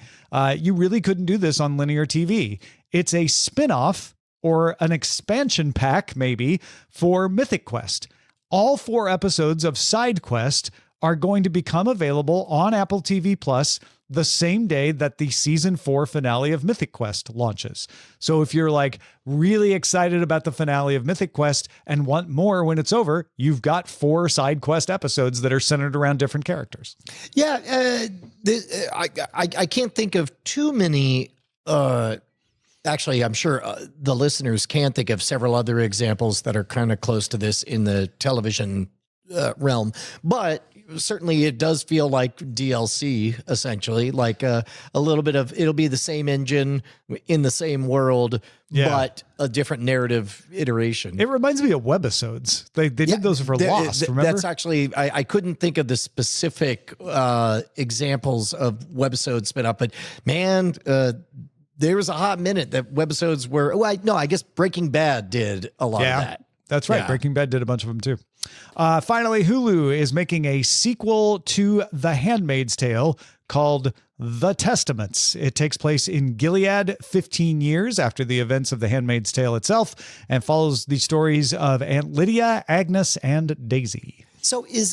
You really couldn't do this on linear TV. It's a spin-off or an expansion pack, maybe, for Mythic Quest. All 4 episodes of Side Quest are going to become available on Apple TV Plus the same day that the season 4 finale of Mythic Quest launches. So if you're like really excited about the finale of Mythic Quest and want more when it's over, you've got 4 side quest episodes that are centered around different characters. Yeah, I can't think of too many. Actually, I'm sure the listeners can think of several other examples that are kind of close to this in the television realm, but certainly it does feel like DLC, essentially, like a little bit of, it'll be the same engine in the same world, but a different narrative iteration. It reminds me of webisodes. They did those for Lost, remember? That's actually, I couldn't think of the specific examples of webisodes spin up, but man, there was a hot minute that webisodes were, I guess Breaking Bad did a lot of that. That's right. Yeah. Breaking Bad did a bunch of them too. Finally, Hulu is making a sequel to The Handmaid's Tale called The Testaments. It takes place in Gilead 15 years after the events of The Handmaid's Tale itself and follows the stories of Aunt Lydia, Agnes, and Daisy. So is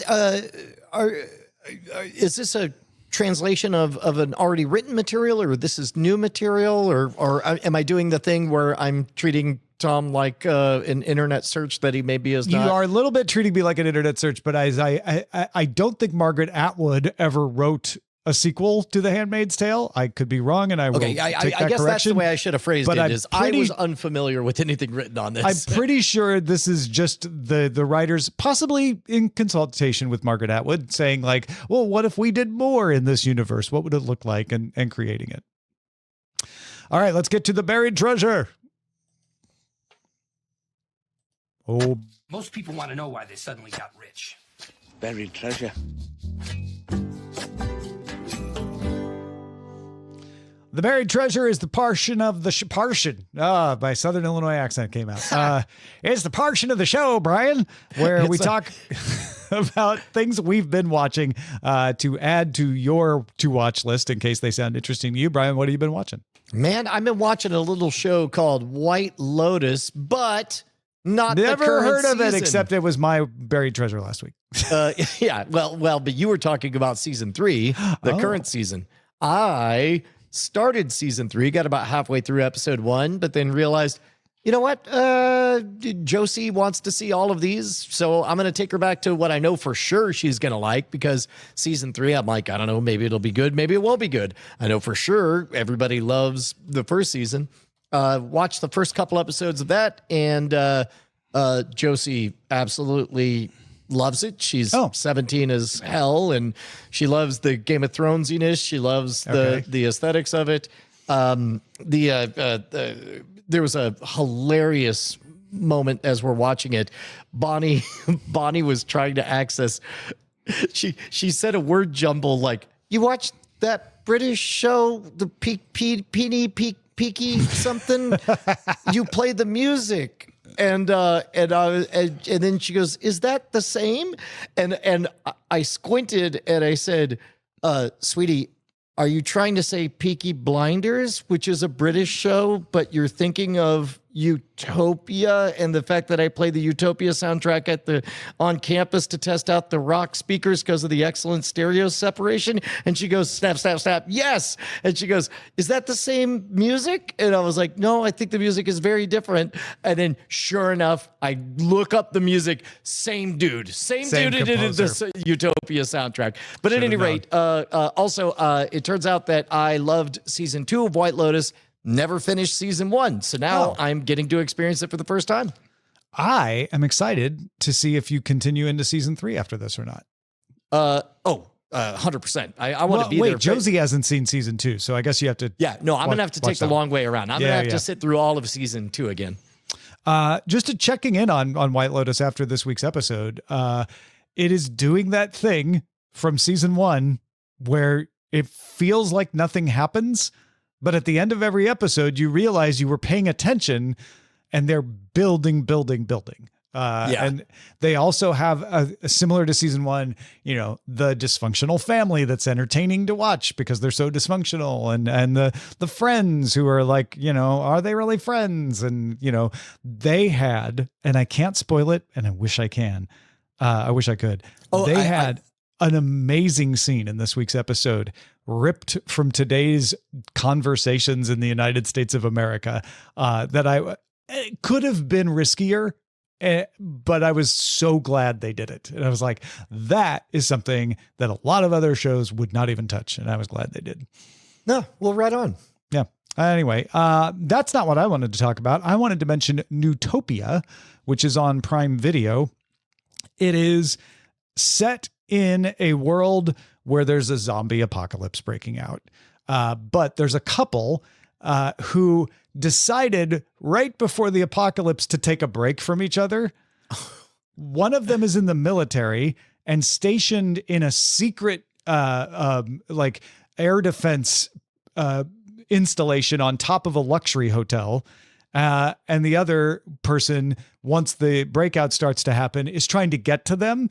this a translation of an already written material, or this is new material, or am I doing the thing where I'm treating Tom like an internet search that he maybe is not? You are a little bit treating me like an internet search, but as I don't think Margaret Atwood ever wrote a sequel to The Handmaid's Tale. I could be wrong, and I will take that correction. I guess that's the way I should have phrased it. I was unfamiliar with anything written on this. I'm pretty sure this is just the writers, possibly in consultation with Margaret Atwood, saying like, well, what if we did more in this universe? What would it look like? And creating it. All right, let's get to the buried treasure. Oh, most people want to know why they suddenly got rich. Buried treasure. The buried treasure is the portion of the portion. My Southern Illinois accent came out. It's the portion of the show, Brian, where we talk about things we've been watching to add to your to-watch list in case they sound interesting to you. Brian, what have you been watching? Man, I've been watching a little show called White Lotus, but not never the current heard of season. it, except it was my buried treasure last week. Yeah, well, but you were talking about season 3, the current season. I started season 3, got about halfway through episode 1, but then realized, you know what? Josie wants to see all of these, so I'm going to take her back to what I know for sure she's going to like, because season 3, I'm like, I don't know, maybe it'll be good, maybe it won't be good. I know for sure everybody loves the first season. Watched the first couple episodes of that, and Josie absolutely loves it. She's 17 as hell, and she loves the Game of Thronesiness. She loves the aesthetics of it. There was a hilarious moment as we're watching it. Bonnie was trying to access. She said a word jumble like, "You watched that British show, the Peaky something? You play the music." And then she goes, "Is that the same?" And I squinted and I said, "Sweetie, are you trying to say Peaky Blinders, which is a British show, but you're thinking of Utopia and the fact that I play the Utopia soundtrack on campus to test out the rock speakers because of the excellent stereo separation?" And she goes, "Snap, snap, snap. Yes." And she goes, "Is that the same music?" And I was like, "No, I think the music is very different." And then sure enough, I look up the music. Same dude who did the Utopia soundtrack. But at any rate, also, it turns out that I loved season 2 of White Lotus. Never finished season 1. So now I'm getting to experience it for the first time. I am excited to see if you continue into season 3 after this or not. 100%. I want to be there. Wait, Josie hasn't seen season 2, so I guess you have to. Yeah, no, I'm going to have to take the long way around. I'm going to have to sit through all of season 2 again. Just to checking in on White Lotus after this week's episode, it is doing that thing from season 1 where it feels like nothing happens. But at the end of every episode, you realize you were paying attention and they're building. And they also have similar to season 1, the dysfunctional family that's entertaining to watch because they're so dysfunctional, and the friends who are like, are they really friends? And, they had, and I can't spoil it, and I wish I can. I wish I could. an amazing scene in this week's episode, ripped from today's conversations in the United States of America, that it could have been riskier, but I was so glad they did it. And I was like, that is something that a lot of other shows would not even touch. And I was glad they did. No, well, right on. Yeah. Anyway, that's not what I wanted to talk about. I wanted to mention Newtopia, which is on Prime Video. It is set in a world where there's a zombie apocalypse breaking out. But there's a couple who decided right before the apocalypse to take a break from each other. One of them is in the military and stationed in a secret like air defense installation on top of a luxury hotel. And the other person, once the breakout starts to happen, is trying to get to them.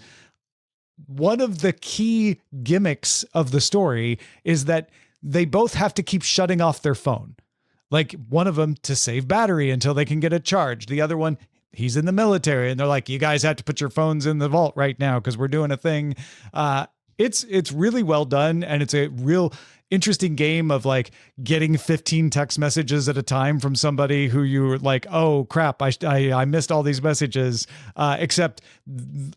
One of the key gimmicks of the story is that they both have to keep shutting off their phone. Like one of them to save battery until they can get it charged. The other one, he's in the military and they're like, you guys have to put your phones in the vault right now because we're doing a thing. It's really well done. And it's a real interesting game of like getting 15 text messages at a time from somebody who you're like, oh crap, I missed all these messages, except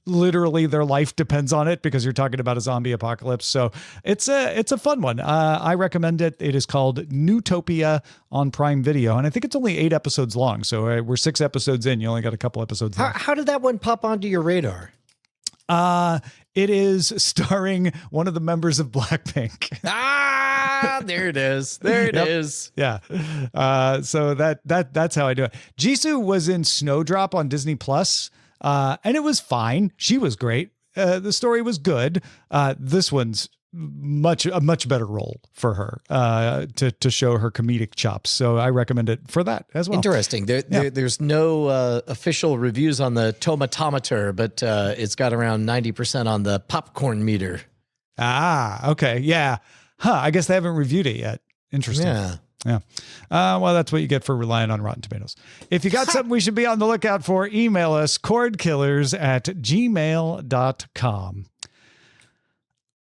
literally their life depends on it because you're talking about a zombie apocalypse. So it's a fun one. I recommend it. It is called Newtopia on Prime Video. And I think it's only 8 episodes long. So we're 6 episodes in. You only got a couple episodes left. How did that one pop onto your radar? It is starring one of the members of Blackpink. There it is. There it is. Yeah. So that's how I do it. Jisoo was in Snowdrop on Disney Plus, and it was fine. She was great. The story was good. This one's a much better role for her to show her comedic chops. So I recommend it for that as well. Interesting. There's no official reviews on the tomatometer, but it's got around 90% on the popcorn meter. Okay. Yeah. I guess they haven't reviewed it yet. Interesting. Yeah. Well, that's what you get for relying on Rotten Tomatoes. If you got something we should be on the lookout for, email us cordkillers@gmail.com.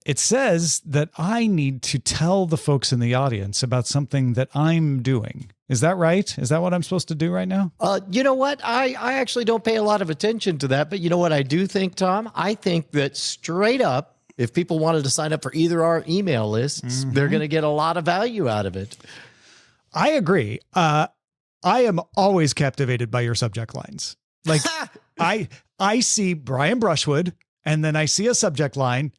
It says that I need to tell the folks in the audience about something that I'm doing. Is that right? Is that what I'm supposed to do right now? You know what? I actually don't pay a lot of attention to that. But you know what I do think, Tom? I think that straight up, if people wanted to sign up for either our email lists, they're going to get a lot of value out of it. I agree. I am always captivated by your subject lines. Like I see Brian Brushwood and then I see a subject line.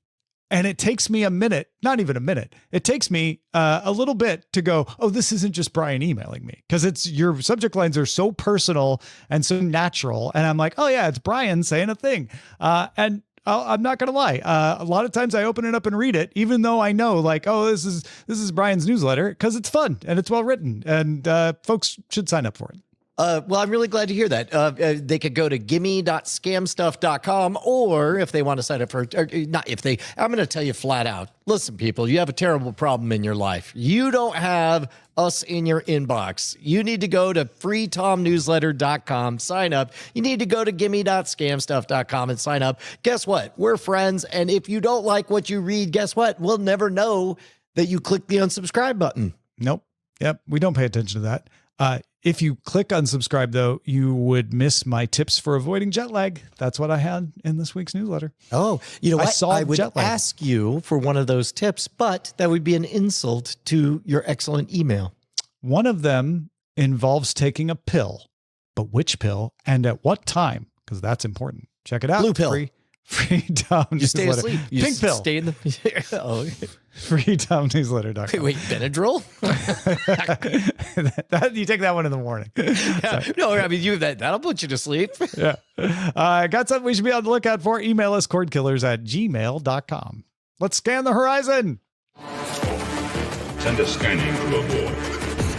And it takes me a minute, not even a minute. It takes me a little bit to go, oh, this isn't just Brian emailing me. Because it's your subject lines are so personal and so natural. And I'm like, oh, yeah, it's Brian saying a thing. And I'm not going to lie. A lot of times I open it up and read it, even though I know like, oh, this is Brian's newsletter because it's fun and it's well written and folks should sign up for it. Well, I'm really glad to hear that. They could go to gimme.scamstuff.com, or if they want to sign up for, I'm going to tell you flat out, listen, people, you have a terrible problem in your life. You don't have us in your inbox. You need to go to freetomnewsletter.com, sign up. You need to go to gimme.scamstuff.com and sign up. Guess what? We're friends. And if you don't like what you read, guess what? We'll never know that you clicked the unsubscribe button. Nope. Yep. We don't pay attention to that. If you click unsubscribe, though, you would miss my tips for avoiding jet lag. That's what I had in this week's newsletter. Oh, you know what? I would ask you for one of those tips, but that would be an insult to your excellent email. One of them involves taking a pill, but which pill and at what time? Because that's important. Check it out. Blue pill. Free Tom You stay newsletter. asleep. You Pink pill. Stay in the. freetomnewsletter.com. Wait, Benadryl? You take that one in the morning. No, I mean, that'll put you to sleep. Yeah. Got something we should be on the lookout for? Email us cordkillers@gmail.com. Let's scan the horizon. Send a scanning to abort.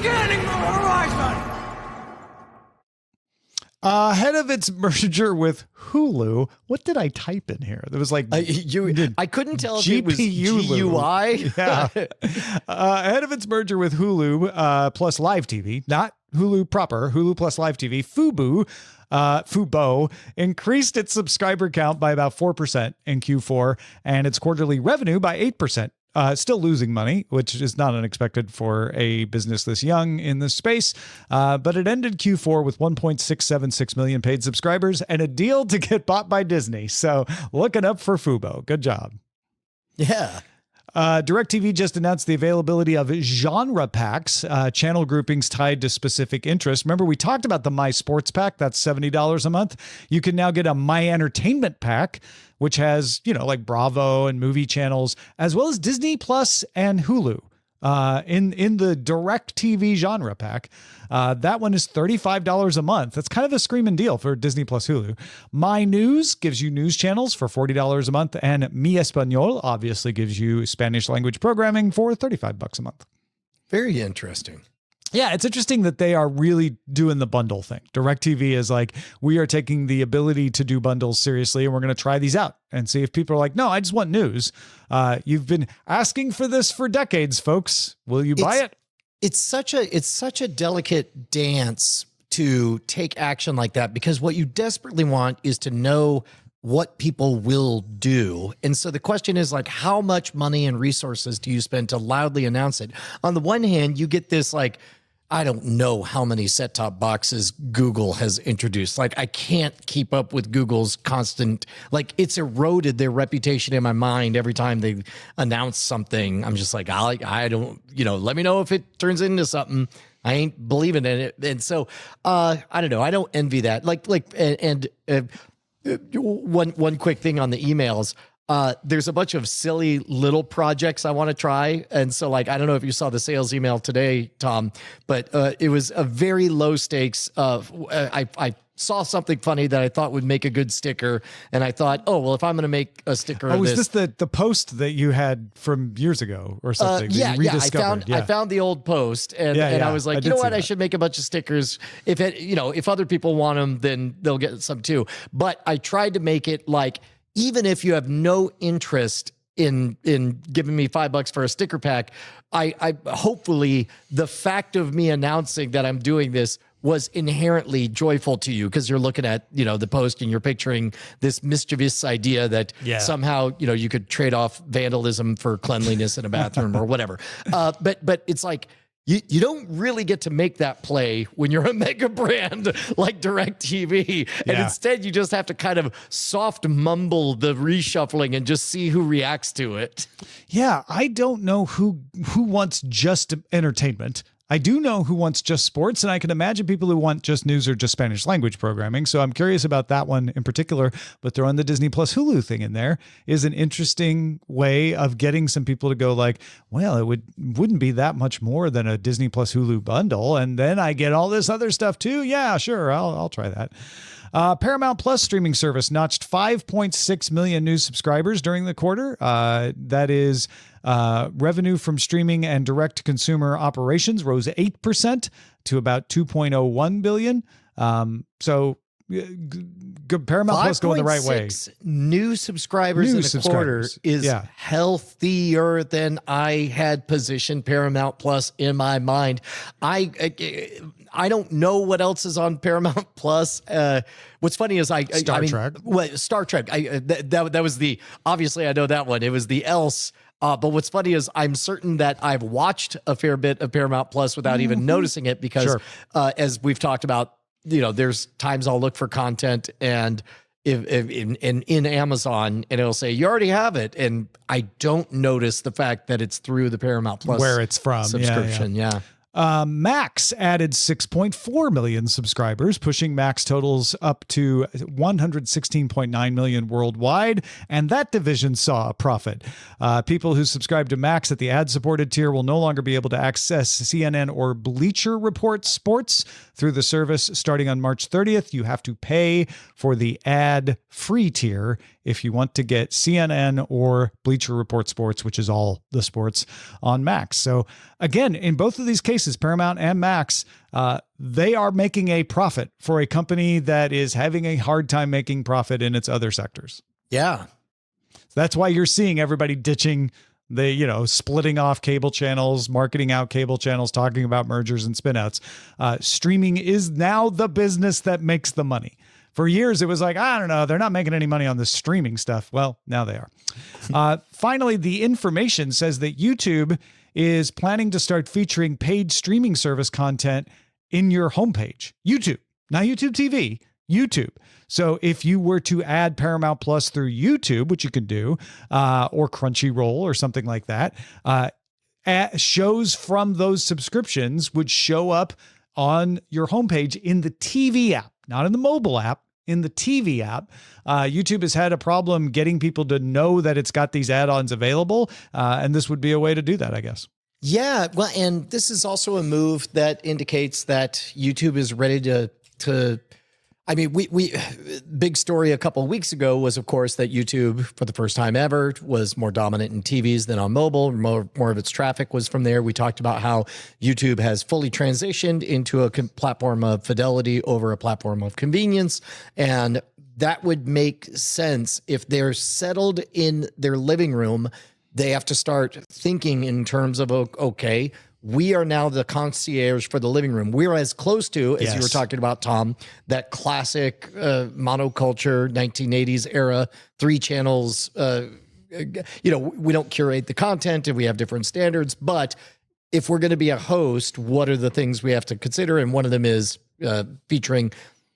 Scanning the horizon! Ahead of its merger with Hulu, what did I type in here? There was like I couldn't tell if GPU it was GUI. Yeah. Ahead of its merger with Hulu plus Live TV, not Hulu proper, Hulu+Live TV, Fubo increased its subscriber count by about 4% in Q4 and its quarterly revenue by 8%. Still losing money, which is not unexpected for a business this young in this space. But it ended Q4 with 1.676 million paid subscribers and a deal to get bought by Disney. So looking up for Fubo. Good job. Yeah. DirecTV just announced the availability of genre packs, channel groupings tied to specific interests. Remember, we talked about the My Sports pack. That's $70 a month. You can now get a My Entertainment pack, which has, like Bravo and movie channels, as well as Disney Plus and Hulu. In the DirecTV genre pack. That one is $35 a month. That's kind of a screaming deal for Disney Plus Hulu. My News gives you news channels for $40 a month, and Mi Español obviously gives you Spanish language programming for $35 a month. Very interesting. Yeah, it's interesting that they are really doing the bundle thing. DirecTV is like, we are taking the ability to do bundles seriously, and we're going to try these out and see if people are like, no, I just want news. You've been asking for this for decades, folks. Will you buy it? It's such a delicate dance to take action like that, because what you desperately want is to know what people will do. And so the question is, like, how much money and resources do you spend to loudly announce it? On the one hand, you get this, like, I don't know how many set-top boxes Google has introduced. Like, I can't keep up with Google's constant, like, it's eroded their reputation in my mind every time they announce something. I'm just like, I don't, let me know if it turns into something. I ain't believing in it. And so, I don't know. I don't envy that. One quick thing on the emails. There's a bunch of silly little projects I want to try. And so, like, I don't know if you saw the sales email today, Tom, but it was a very low stakes. I saw something funny that I thought would make a good sticker. And I thought, oh, well, if I'm going to make a sticker of was this. this the post that you had from years ago or something? I found the old post and I was like, you know what? I should make a bunch of stickers. If other people want them, then they'll get some too. But I tried to make it like, even if you have no interest in giving me $5 for a sticker pack, I hopefully the fact of me announcing that I'm doing this was inherently joyful to you, because you're looking at, the post and you're picturing this mischievous idea that somehow, you could trade off vandalism for cleanliness in a bathroom or whatever. But it's like, you don't really get to make that play when you're a mega brand like DirecTV. And instead, you just have to kind of soft mumble the reshuffling and just see who reacts to it. Yeah, I don't know who wants just entertainment. I do know who wants just sports, and I can imagine people who want just news or just Spanish language programming. So I'm curious about that one in particular, but throwing the Disney Plus Hulu thing in there is an interesting way of getting some people to go like, well, it wouldn't be that much more than a Disney Plus Hulu bundle. And then I get all this other stuff too. Yeah, sure. I'll try that. Paramount Plus streaming service notched 5.6 million new subscribers during the quarter. That is revenue from streaming and direct consumer operations rose 8% to about 2.01 billion. Paramount Plus going the right way. New subscribers in a quarter is healthier than I had positioned Paramount Plus in my mind. I don't know what else is on Paramount Plus. What's funny is Star Trek. That was the, obviously I know that one. It was the else. But what's funny is I'm certain that I've watched a fair bit of Paramount Plus without even noticing it, because as we've talked about, there's times I'll look for content and in Amazon and it'll say, you already have it. And I don't notice the fact that it's through the Paramount Plus where it's from subscription. Yeah. Max added 6.4 million subscribers, pushing Max totals up to 116.9 million worldwide, and that division saw a profit. People who subscribe to Max at the ad-supported tier will no longer be able to access CNN or Bleacher Report sports through the service starting on March 30th. You have to pay for the ad-free tier if you want to get CNN or Bleacher Report sports, which is all the sports on Max. So again, in both of these cases, Paramount and Max, they are making a profit for a company that is having a hard time making profit in its other sectors. Yeah. So that's why you're seeing everybody ditching They, splitting off cable channels, marketing out cable channels, talking about mergers and spinouts. Streaming is now the business that makes the money. For years, it was like, I don't know, they're not making any money on the streaming stuff. Well, now they are. Finally, the information says that YouTube is planning to start featuring paid streaming service content in your homepage. YouTube, not YouTube TV, YouTube. So if you were to add Paramount Plus through YouTube, which you can do, or Crunchyroll or something like that, shows from those subscriptions would show up on your homepage in the TV app, not in the mobile app. In the TV app. YouTube has had a problem getting people to know that it's got these add-ons available, and this would be a way to do that, I guess. Yeah, well, and this is also a move that indicates that YouTube is ready to. I mean, we big story a couple of weeks ago was, of course, that YouTube, for the first time ever, was more dominant in TVs than on mobile. More of its traffic was from there. We talked about how YouTube has fully transitioned into a platform of fidelity over a platform of convenience. And that would make sense if they're settled in their living room. They have to start thinking in terms of, okay, we are now the concierge for the living room. We're as close to, as you were talking about, Tom, that classic monoculture 1980s era, 3 channels. We don't curate the content and we have different standards. But if we're going to be a host, what are the things we have to consider? And one of them is featuring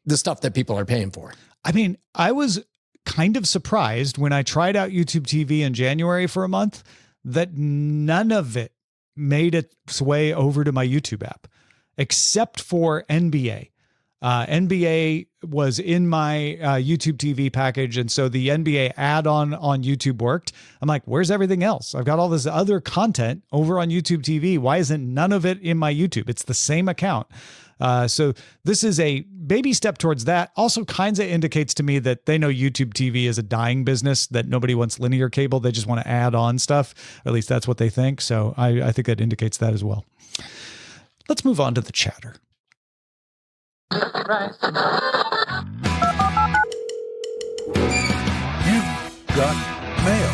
the stuff that people are paying for. I mean, I was kind of surprised when I tried out YouTube TV in January for a month that none of it made its way over to my YouTube app, except for NBA. NBA was in my YouTube TV package, and so the NBA add-on on YouTube worked. I'm like, where's everything else? I've got all this other content over on YouTube TV. Why isn't none of it in my YouTube? It's the same account. So this is a baby step towards that. Also kind of indicates to me that they know YouTube TV is a dying business, that nobody wants linear cable. They just want to add on stuff. Or at least that's what they think. So I think that indicates that as well. Let's move on to the chatter. You've got mail.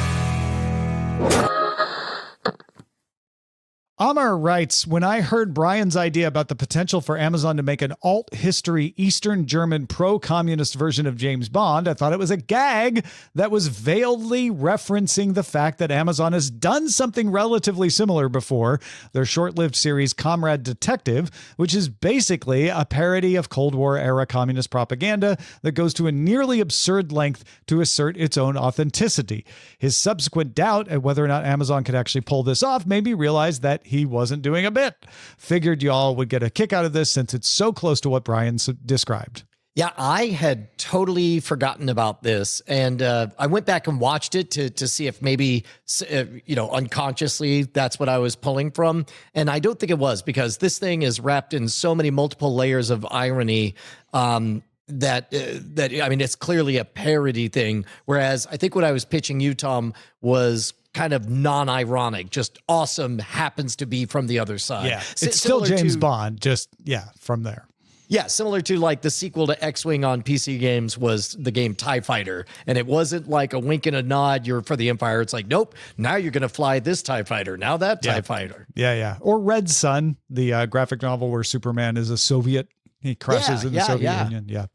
Amar writes, when I heard Brian's idea about the potential for Amazon to make an alt history Eastern German pro-communist version of James Bond, I thought it was a gag that was veiledly referencing the fact that Amazon has done something relatively similar before, their short-lived series Comrade Detective, which is basically a parody of Cold War era communist propaganda that goes to a nearly absurd length to assert its own authenticity. His subsequent doubt at whether or not Amazon could actually pull this off made me realize that he wasn't doing a bit. Figured y'all would get a kick out of this since it's so close to what Brian described. Yeah, I had totally forgotten about this, and I went back and watched it to see if maybe, unconsciously that's what I was pulling from, and I don't think it was, because this thing is wrapped in so many multiple layers of irony that it's clearly a parody thing. Whereas I think what I was pitching you, Tom, was kind of non-ironic, just awesome, happens to be from the other side. Yeah, it's still James Bond, just, from there. Yeah, similar to like the sequel to X-Wing on PC games was the game TIE Fighter. And it wasn't like a wink and a nod, you're for the Empire. It's like, nope, now you're going to fly this TIE Fighter, now that TIE Fighter. Yeah. Or Red Sun, the graphic novel where Superman is a Soviet. He crashes in the Soviet Union. Yeah.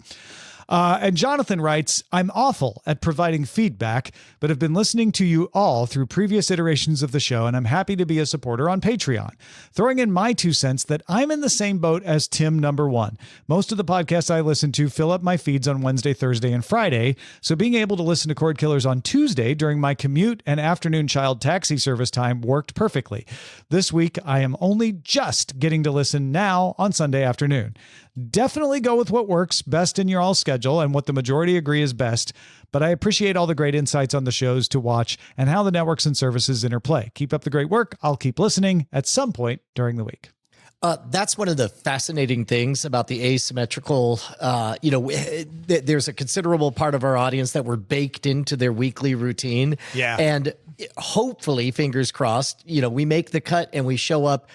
And Jonathan writes, I'm awful at providing feedback, but have been listening to you all through previous iterations of the show, and I'm happy to be a supporter on Patreon. Throwing in my 2 cents that I'm in the same boat as Tim number 1. Most of the podcasts I listen to fill up my feeds on Wednesday, Thursday, and Friday, so being able to listen to Cordkillers on Tuesday during my commute and afternoon child taxi service time worked perfectly. This week, I am only just getting to listen now on Sunday afternoon. Definitely go with what works best in your all schedule and what the majority agree is best, but I appreciate all the great insights on the shows to watch and how the networks and services interplay. Keep up the great work. I'll keep listening at some point during the week. That's one of the fascinating things about the asymmetrical, there's a considerable part of our audience that were baked into their weekly routine. Yeah. And hopefully, fingers crossed, we make the cut and we show up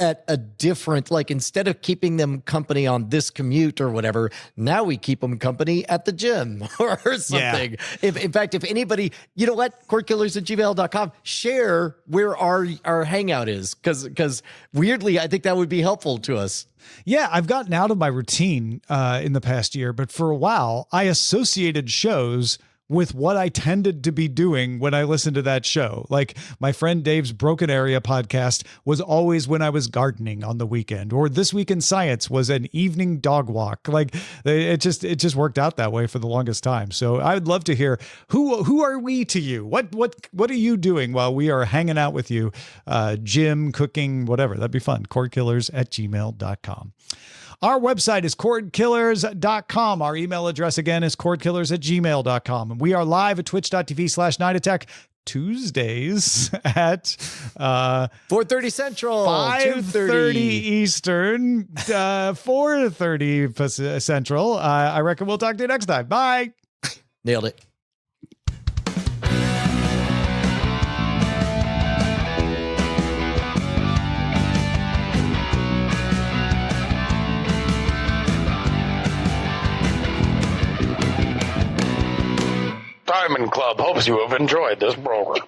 at a different, like instead of keeping them company on this commute or whatever, now we keep them company at the gym or something. Yeah. In fact, if anybody, you know what, quirkillers@gmail.com, share where our hangout is. Because weirdly, I think that would be helpful to us. Yeah, I've gotten out of my routine in the past year, but for a while, I associated shows with what I tended to be doing when I listened to that show. Like my friend Dave's Broken Area podcast was always when I was gardening on the weekend, or This Week in Science was an evening dog walk. Like it just worked out that way for the longest time. So I would love to hear who are we to you? What are you doing while we are hanging out with you? Gym, cooking, whatever. That'd be fun. Cordkillers@gmail.com. Our website is cordkillers.com. Our email address again is cordkillers@gmail.com. And we are live at twitch.tv/nightattack Tuesdays at 4:30 Central, 5:30 Eastern, 4:30 Central. I reckon we'll talk to you next time. Bye. Nailed it. Diamond Club hopes you have enjoyed this program.